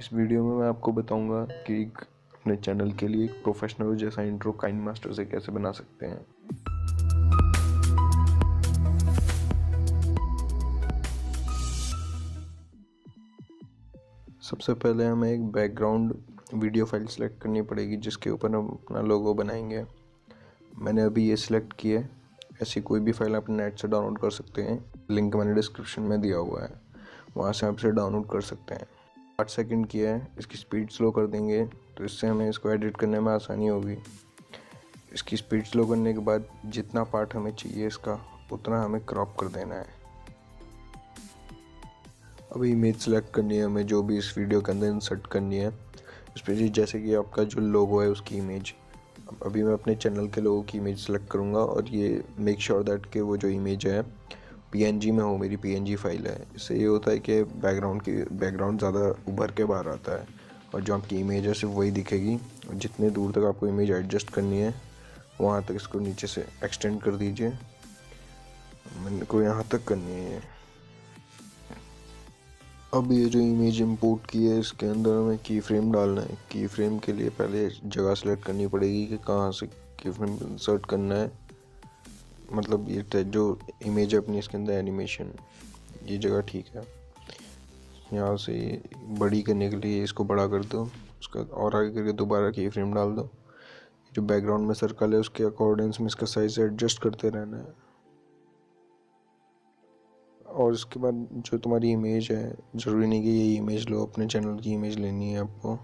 इस वीडियो में मैं आपको बताऊंगा कि अपने चैनल के लिए एक प्रोफेशनल जैसा इंट्रो काइनमास्टर से कैसे बना सकते हैं। सबसे पहले हमें एक बैकग्राउंड वीडियो फाइल सेलेक्ट करनी पड़ेगी जिसके ऊपर हम अपना लोगो बनाएंगे। मैंने अभी ये सिलेक्ट की है। ऐसी कोई भी फाइल आप नेट से डाउनलोड कर सकते हैं, लिंक मैंने डिस्क्रिप्शन में दिया हुआ है, वहाँ से आप इसे डाउनलोड कर सकते हैं। 8 सेकंड की है, इसकी स्पीड स्लो कर देंगे तो इससे हमें इसको एडिट करने में आसानी होगी। इसकी स्पीड स्लो करने के बाद जितना पार्ट हमें चाहिए इसका उतना हमें क्रॉप कर देना है। अभी इमेज सेलेक्ट करनी है हमें, जो भी इस वीडियो के अंदर इंसर्ट करनी है। इस पर जैसे कि आपका जो लोगो है उसकी इमेज, अभी मैं अपने चैनल के लोगो की इमेज सेलेक्ट करूँगा और ये मेक श्योर दैट कि वो जो इमेज है PNG में हो, मेरी PNG फाइल है। इससे ये होता है कि बैकग्राउंड ज़्यादा उभर के बाहर आता है और जो आपकी इमेज है सिर्फ वही दिखेगी। और जितने दूर तक आपको इमेज एडजस्ट करनी है वहाँ तक इसको नीचे से एक्सटेंड कर दीजिए। मैंने को यहाँ तक करनी है। अब ये जो इमेज इंपोर्ट की है इसके अंदर हमें की फ्रेम डालना है। की फ्रेम के लिए पहले जगह सेलेक्ट करनी पड़ेगी कि कहाँ से की फ्रेम इंसर्ट करना है। मतलब ये जो इमेज है अपनी इसके अंदर एनिमेशन, ये जगह ठीक है। यहाँ से बड़ी करने के लिए इसको बड़ा कर दो, उसका और आगे करके दोबारा की फ्रेम डाल दो। जो बैकग्राउंड में सर्कल है उसके अकॉर्डिंग्स में इसका साइज एडजस्ट करते रहना है। और इसके बाद जो तुम्हारी इमेज है, ज़रूरी नहीं कि ये इमेज लो, अपने चैनल की इमेज लेनी है आपको।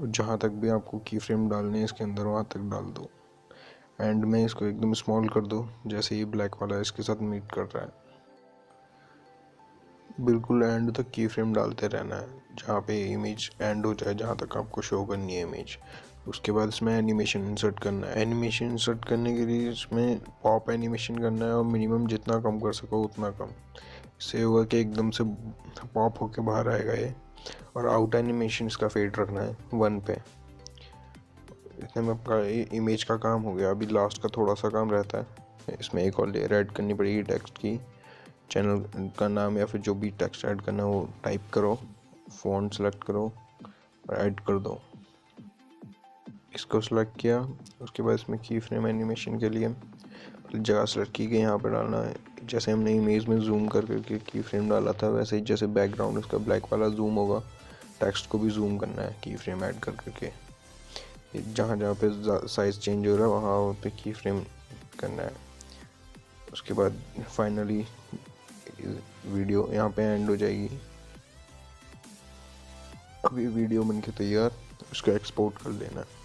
जहाँ तक भी आपको की फ्रेम डालनी है इसके अंदर वहाँ तक डाल दो। एंड में इसको एकदम स्मॉल कर दो, जैसे ये ब्लैक वाला इसके साथ मीट कर रहा है। बिल्कुल एंड तक की फ्रेम डालते रहना है, जहाँ पे इमेज एंड हो जाए, जहाँ तक आपको शो करनी है इमेज। उसके बाद इसमें एनिमेशन इंसर्ट करना है। एनिमेशन इंसर्ट करने के लिए इसमें पॉप एनिमेशन करना है और मिनिमम जितना कम कर सको उतना कम। इससे होगा कि एकदम से पॉप होके बाहर आएगा ये। और आउट एनिमेशन इसका फेड रखना है 1 पे। इतने में आपका इमेज का काम हो गया। अभी लास्ट का थोड़ा सा काम रहता है, इसमें एक और लेयर ऐड करनी पड़ेगी टेक्स्ट की। चैनल का नाम या फिर जो भी टेक्स्ट ऐड करना है वो टाइप करो, फ़ॉन्ट सेलेक्ट करो और ऐड कर दो। इसको सेलेक्ट किया, उसके बाद इसमें की फ्रेम एनिमेशन के लिए जगह सेलेक्ट की गई, यहाँ पर डालना है। जैसे हमने इमेज में जूम कर करके की फ्रेम डाला था, वैसे ही जैसे बैकग्राउंड इसका ब्लैक वाला जूम होगा, टेक्स्ट को भी जूम करना है की फ्रेम ऐड कर करके। जहाँ जहाँ पे साइज़ चेंज हो रहा है वहाँ पे की फ्रेम करना है। उसके बाद फाइनली वीडियो यहाँ पे एंड हो जाएगी। अभी वीडियो बनके तैयार, उसको एक्सपोर्ट कर लेना है।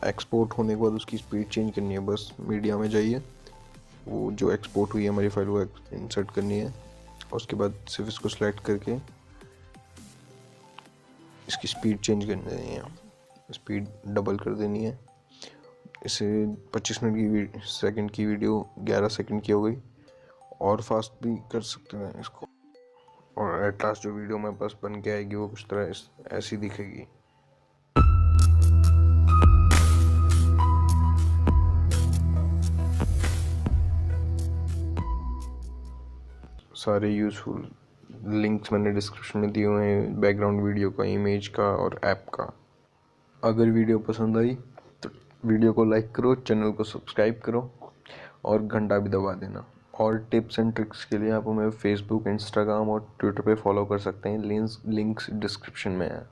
एक्सपोर्ट होने के बाद उसकी स्पीड चेंज करनी है, बस मीडिया में जाइए, वो जो एक्सपोर्ट हुई है हमारी फाइल वो इंसर्ट करनी है। उसके बाद सिर्फ इसको सेलेक्ट करके इसकी स्पीड चेंज कर देनी है, स्पीड डबल कर देनी है। इसे 25 मिनट की सेकंड की वीडियो 11 सेकंड की हो गई। और फास्ट भी कर सकते हैं इसको। और एट लास्ट जो वीडियो मेरे पास बन के आएगी वो कुछ तरह ऐसी दिखेगी। सारे यूज़फुल लिंक्स मैंने डिस्क्रिप्शन में दिए हुए हैं, बैकग्राउंड वीडियो का, इमेज का और ऐप का। अगर वीडियो पसंद आई तो वीडियो को लाइक करो, चैनल को सब्सक्राइब करो और घंटा भी दबा देना। और टिप्स एंड ट्रिक्स के लिए आप हमें फेसबुक, इंस्टाग्राम और ट्विटर पे फॉलो कर सकते हैं। लिंक्स डिस्क्रिप्शन में है।